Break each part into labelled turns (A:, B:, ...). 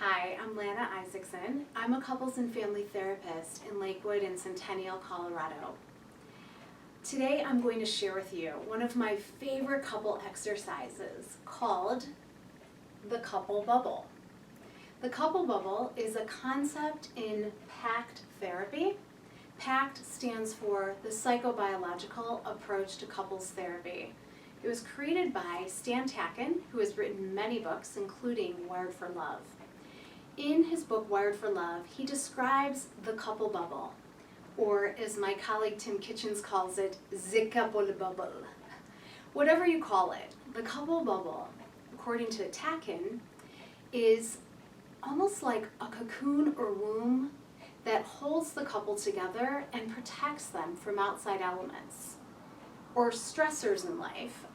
A: Hi, I'm Lana Isaacson. I'm a couples and family therapist in Lakewood and Centennial, Colorado. Today I'm going to share with you one of my favorite couple exercises called the couple bubble. The couple bubble is a concept in PACT therapy. PACT stands for the Psychobiological Approach to Couples Therapy. It was created by Tatkin, who has written many books, including Wired for Love. In his book, Wired for Love, he describes the couple bubble, or as my colleague Tim Kitchens calls it, the couple bubble. Whatever you call it, the couple bubble, according to Tatkin, is almost like a cocoon or womb that holds the couple together and protects them from outside elements or stressors in life.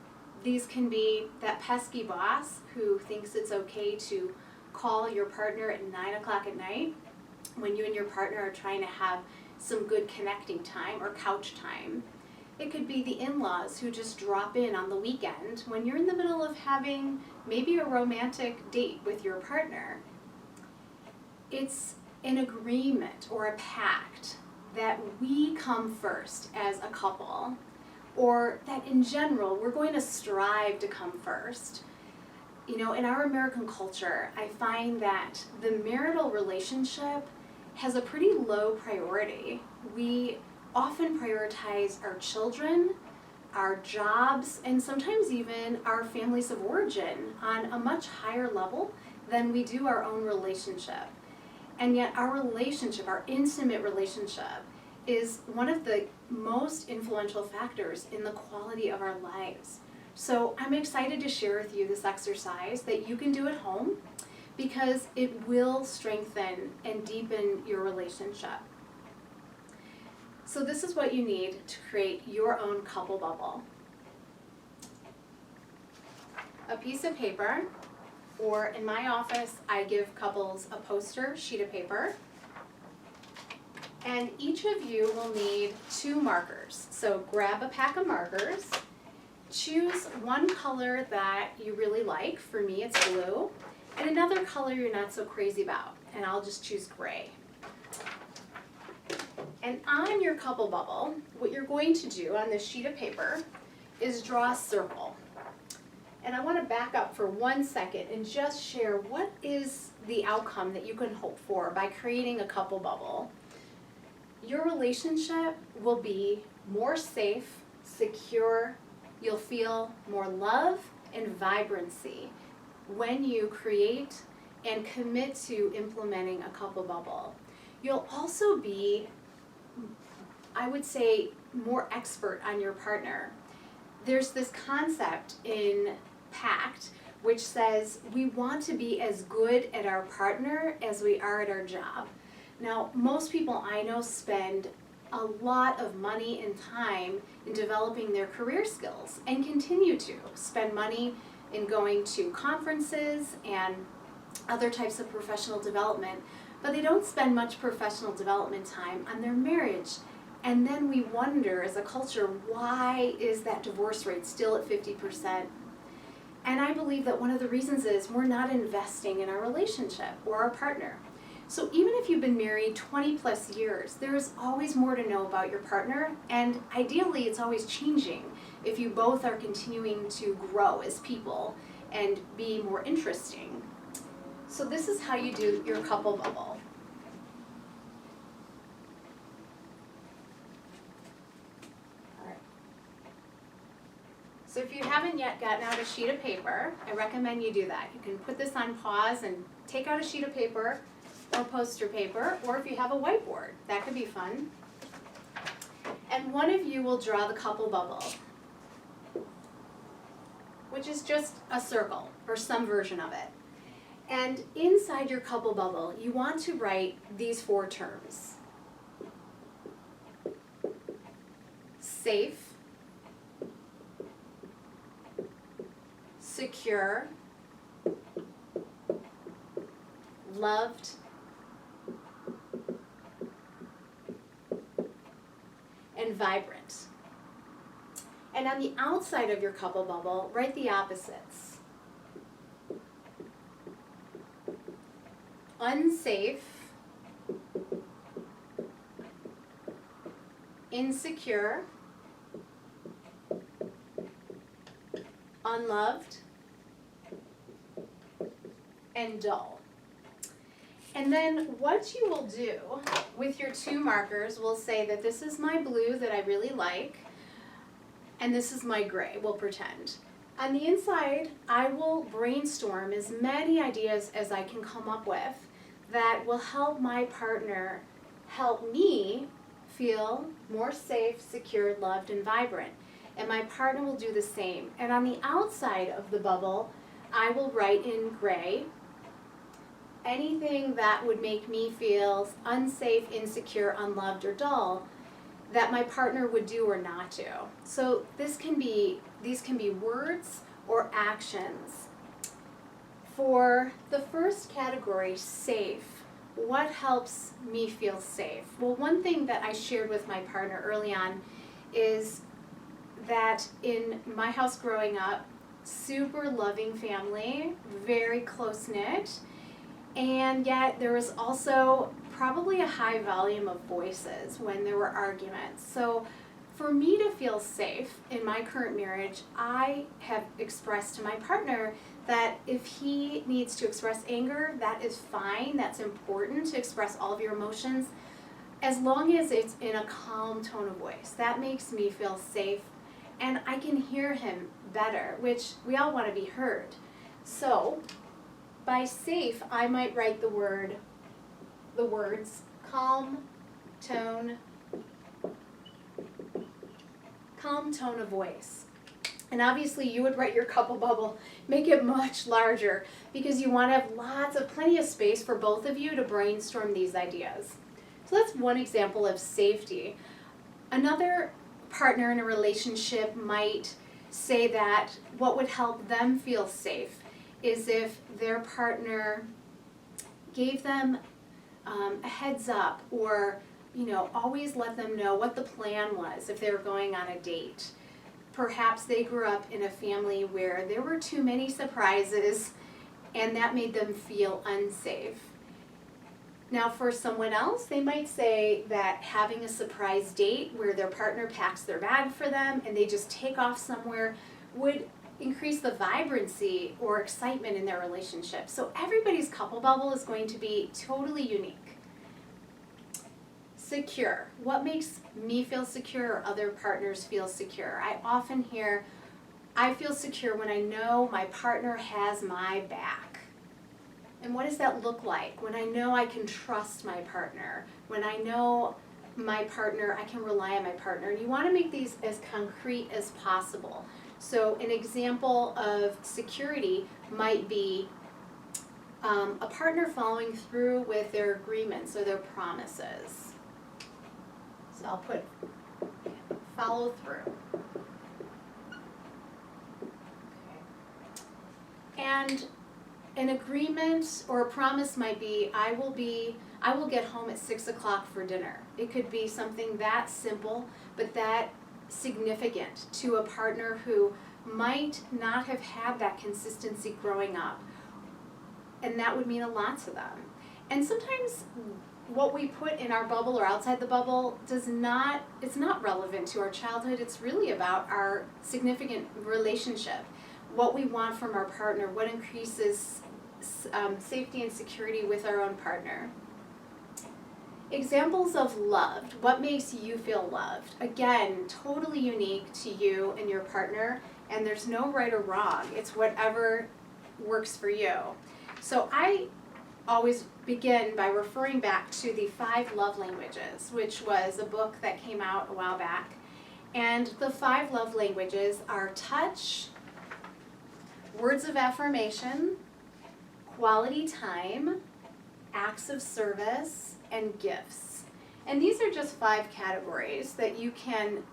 A: These can be that pesky boss who thinks it's okay to call your partner at 9 o'clock at night when you and your partner are trying to have some good connecting time or couch time. It could be the in-laws who just drop in on the weekend when you're in the middle of having maybe a romantic date with your partner. It's an agreement or a pact that we come first as a couple, or that in general we're going to strive to come first. You know, in our American culture, I find that the marital relationship has a pretty low priority. We often prioritize our children, our jobs, and sometimes even our families of origin on a much higher level than we do our own relationship. And yet our relationship, our intimate relationship, is one of the most influential factors in the quality of our lives. So I'm excited to share with you this exercise that you can do at home because it will strengthen and deepen your relationship. So this is what you need to create your own couple bubble. A piece of paper, or in my office, I give couples a poster sheet of paper. And each of you will need 2 markers. So grab a pack of markers, choose one color that you really like. For me, it's blue, and another color you're not so crazy about, and I'll just choose gray. And on your couple bubble, what you're going to do on this sheet of paper is draw a circle. And I want to back up for 1 second and just share what is the outcome that you can hope for by creating a couple bubble. Your relationship will be more safe, secure. You'll feel more love and vibrancy when you create and commit to implementing a couple bubble. You'll also be, I would say, more expert on your partner. There's this concept in PACT which says we want to be as good at our partner as we are at our job. Now, most people I know spend a lot of money and time in developing their career skills and continue to spend money in going to conferences and other types of professional development, but they don't spend much professional development time on their marriage. And then we wonder as a culture, why is that divorce rate still at 50%? And I believe that one of the reasons is we're not investing in our relationship or our partner. So even if you've been married 20 plus years, there is always more to know about your partner, and ideally it's always changing if you both are continuing to grow as people and be more interesting. So this is how you do your couple bubble. So if you haven't yet gotten out a sheet of paper, I recommend you do that. You can put this on pause and take out a sheet of paper or poster paper, or if you have a whiteboard, that could be fun. And one of you will draw the couple bubble, which is just a circle or some version of it. And inside your couple bubble, you want to write these 4 terms: safe, secure, loved, and vibrant. And on the outside of your couple bubble, write the opposites: unsafe, insecure, unloved, and dull. And then what you will do with your 2 markers, we'll say that this is my blue that I really like, and this is my gray, we'll pretend. On the inside, I will brainstorm as many ideas as I can come up with that will help my partner help me feel more safe, secure, loved, and vibrant. And my partner will do the same. And on the outside of the bubble, I will write in gray anything that would make me feel unsafe, insecure, unloved, or dull that my partner would do or not do. So these can be words or actions. For the first category, safe, what helps me feel safe? Well, one thing that I shared with my partner early on is that in my house growing up, super loving family, very close-knit, and yet there was also probably a high volume of voices when there were arguments. So for me to feel safe in my current marriage, I have expressed to my partner that if he needs to express anger, that is fine, that's important to express all of your emotions, as long as it's in a calm tone of voice. That makes me feel safe, and I can hear him better, which we all want to be heard. So by safe, I might write the words calm tone of voice. And obviously you would write your couple bubble, make it much larger, because you want to have plenty of space for both of you to brainstorm these ideas. So that's one example of safety. Another partner in a relationship might say that what would help them feel safe is if their partner gave them a heads up, or always let them know what the plan was if they were going on a date. Perhaps they grew up in a family where there were too many surprises and that made them feel unsafe. Now for someone else, they might say that having a surprise date where their partner packs their bag for them and they just take off somewhere would increase the vibrancy or excitement in their relationship. So everybody's couple bubble is going to be totally unique. Secure. What makes me feel secure or other partners feel secure? I often hear, I feel secure when I know my partner has my back. And what does that look like? When I know I can trust my partner, when I know my partner, I can rely on my partner. And you want to make these as concrete as possible. So an example of security might be a partner following through with their agreements or their promises. So I'll put follow through. Okay. And an agreement or a promise might be, I will get home at 6 o'clock for dinner. It could be something that simple, but that significant to a partner who might not have had that consistency growing up. And that would mean a lot to them. And sometimes what we put in our bubble or outside the bubble it's not relevant to our childhood. It's really about our significant relationship, what we want from our partner, what increases safety and security with our own partner. Examples of loved. What makes you feel loved? Again, totally unique to you and your partner, and there's no right or wrong. It's whatever works for you. So I always begin by referring back to the 5 love languages, which was a book that came out a while back. And the 5 love languages are touch, words of affirmation, quality time, acts of service, and gifts. And these are just 5 categories that you can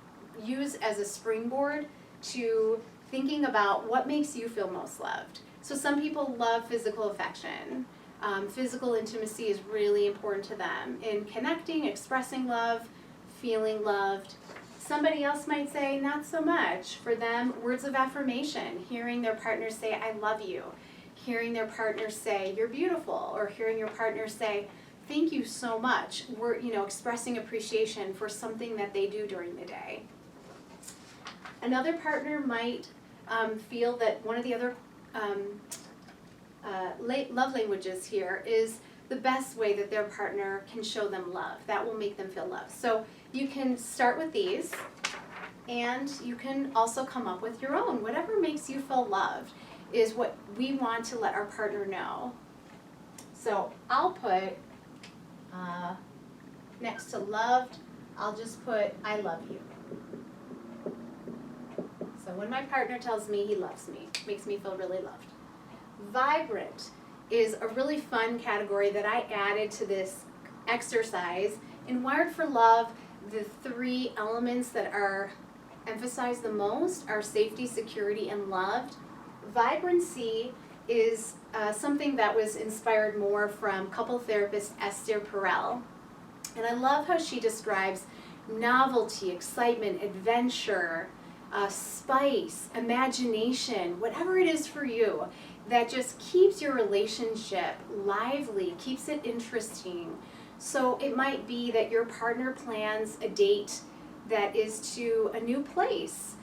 A: use as a springboard to thinking about what makes you feel most loved. So some people love physical affection. Physical intimacy is really important to them in connecting, expressing love, feeling loved. Somebody else might say not so much. For them, words of affirmation, hearing their partner say, I love you, hearing their partner say, "You're beautiful," or hearing your partner say, "Thank you so much." We're, expressing appreciation for something that they do during the day. Another partner might feel that one of the other love languages here is the best way that their partner can show them love. That will make them feel loved. So you can start with these, and you can also come up with your own. Whatever makes you feel loved is what we want to let our partner know. So I'll put, next to loved, I'll just put, "I love you." So when my partner tells me he loves me, it makes me feel really loved. Vibrant is a really fun category that I added to this exercise. In Wired for Love, the 3 elements that are emphasized the most are safety, security, and loved. Vibrancy is something that was inspired more from couple therapist Esther Perel. And I love how she describes novelty, excitement, adventure, spice, imagination, whatever it is for you that just keeps your relationship lively, keeps it interesting. So it might be that your partner plans a date that is to a new place,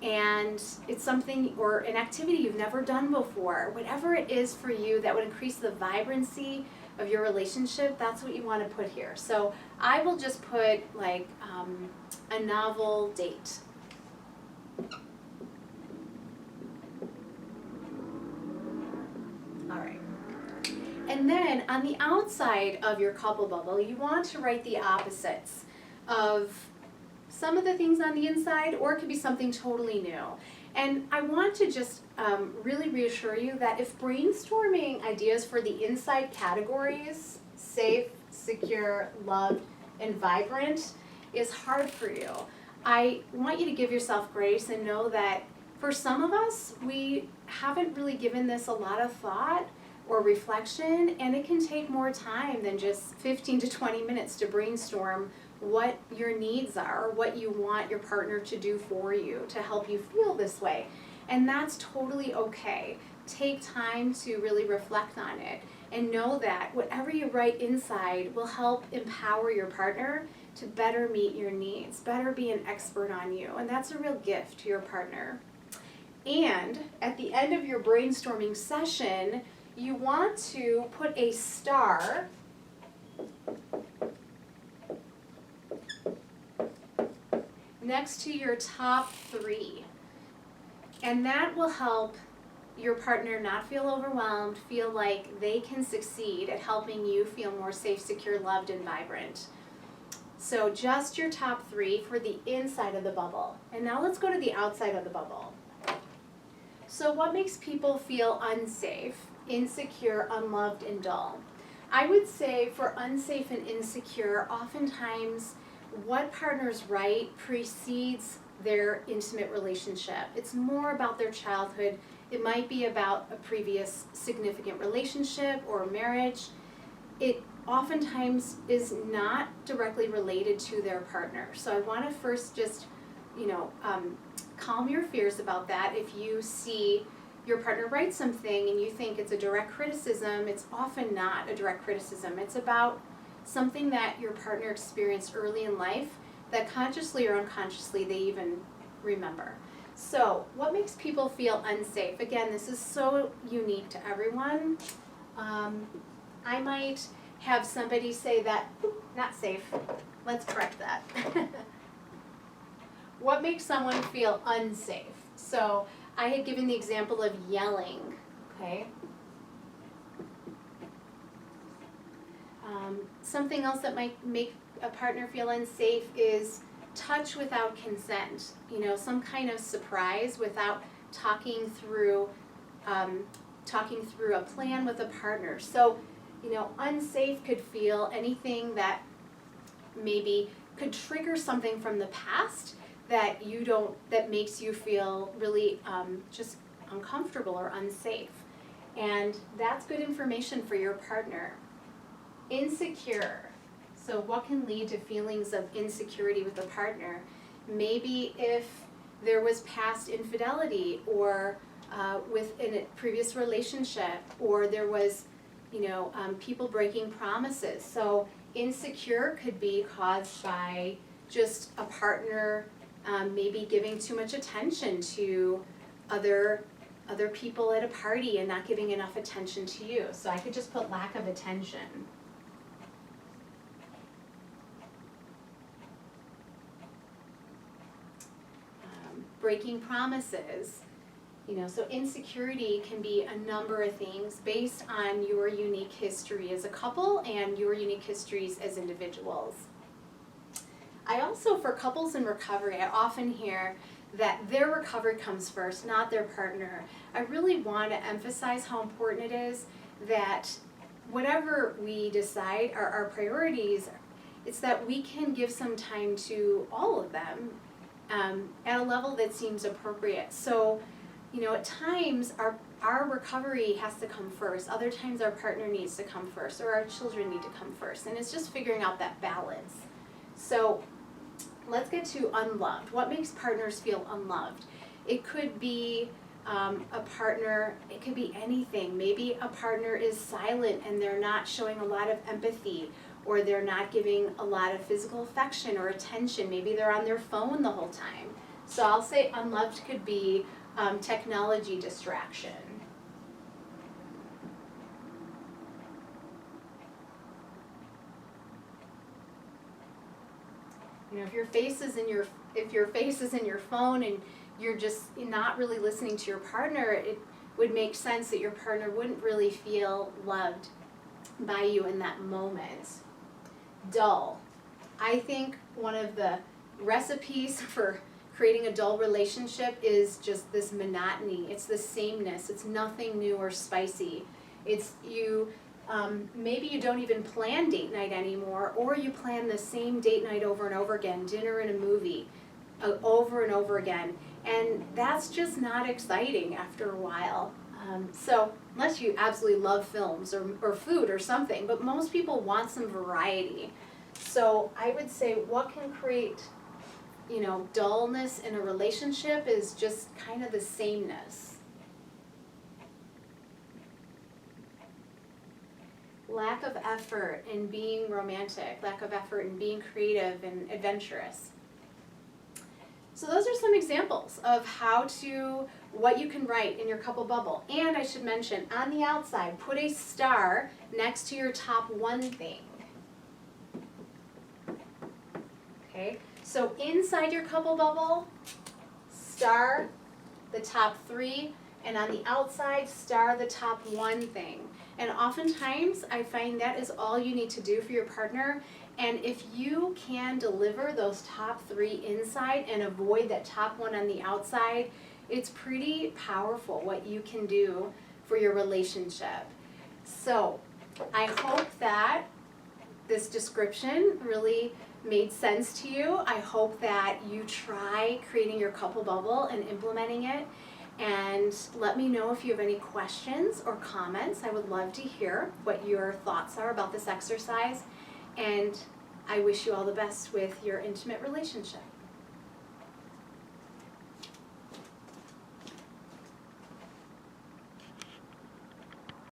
A: and it's something or an activity you've never done before. Whatever it is for you that would increase the vibrancy of your relationship, that's what you want to put here. So I will just put like a novel date. All right. And then on the outside of your couple bubble, you want to write the opposites of some of the things on the inside, or it could be something totally new. And I want to just really reassure you that if brainstorming ideas for the inside categories, safe, secure, loved, and vibrant, is hard for you, I want you to give yourself grace and know that for some of us, we haven't really given this a lot of thought or reflection, and it can take more time than just 15 to 20 minutes to brainstorm what your needs are, what you want your partner to do for you to help you feel this way. And that's totally okay. Take time to really reflect on it and know that whatever you write inside will help empower your partner to better meet your needs, better be an expert on you. And that's a real gift to your partner. And at the end of your brainstorming session, you want to put a star next to your top 3. And that will help your partner not feel overwhelmed, feel like they can succeed at helping you feel more safe, secure, loved, and vibrant. So just your top 3 for the inside of the bubble. And now let's go to the outside of the bubble. So what makes people feel unsafe, insecure, unloved, and dull? I would say for unsafe and insecure, oftentimes what partners write precedes their intimate relationship. It's more about their childhood. It might be about a previous significant relationship or marriage. It oftentimes is not directly related to their partner. So I want to first just, calm your fears about that. If you see your partner write something and you think it's a direct criticism, it's often not a direct criticism. It's about something that your partner experienced early in life that consciously or unconsciously they even remember. So what makes people feel unsafe? Again, this is so unique to everyone. I might have somebody say that, not safe. Let's correct that. What makes someone feel unsafe? So I had given the example of yelling, okay? Something else that might make a partner feel unsafe is touch without consent. Some kind of surprise without talking through a plan with a partner. So, unsafe could feel anything that maybe could trigger something from the past that that makes you feel really just uncomfortable or unsafe. And that's good information for your partner. Insecure. So what can lead to feelings of insecurity with a partner? Maybe if there was past infidelity or within a previous relationship, or there was, people breaking promises. So insecure could be caused by just a partner maybe giving too much attention to other people at a party and not giving enough attention to you. So I could just put lack of attention. Breaking promises. So insecurity can be a number of things based on your unique history as a couple and your unique histories as individuals. I also, for couples in recovery, I often hear that their recovery comes first, not their partner. I really want to emphasize how important it is that whatever we decide are our priorities, it's that we can give some time to all of them at a level that seems appropriate. So, at times our recovery has to come first. Other times our partner needs to come first, or our children need to come first. And it's just figuring out that balance. So let's get to unloved. What makes partners feel unloved? It could be a partner, it could be anything. Maybe a partner is silent and they're not showing a lot of empathy, or they're not giving a lot of physical affection or attention. Maybe they're on their phone the whole time. So I'll say unloved could be technology distraction. If your face is in your phone and you're just not really listening to your partner, it would make sense that your partner wouldn't really feel loved by you in that moment. Dull. I think one of the recipes for creating a dull relationship is just this monotony. It's the sameness. It's nothing new or spicy. It's maybe you don't even plan date night anymore, or you plan the same date night over and over again, dinner and a movie, over and over again. And that's just not exciting after a while. So unless you absolutely love films or food or something, but most people want some variety. So I would say what can create, dullness in a relationship is just kind of the sameness. Lack of effort in being romantic, lack of effort in being creative and adventurous. So those are some examples of what you can write in your couple bubble. And I should mention, on the outside, put a star next to your top one thing. Okay, so inside your couple bubble, star the top three, and on the outside, star the top one thing. And oftentimes, I find that is all you need to do for your partner. And if you can deliver those top three inside and avoid that top one on the outside, it's pretty powerful what you can do for your relationship. So I hope that this description really made sense to you. I hope that you try creating your couple bubble and implementing it. And let me know if you have any questions or comments. I would love to hear what your thoughts are about this exercise. And I wish you all the best with your intimate relationship.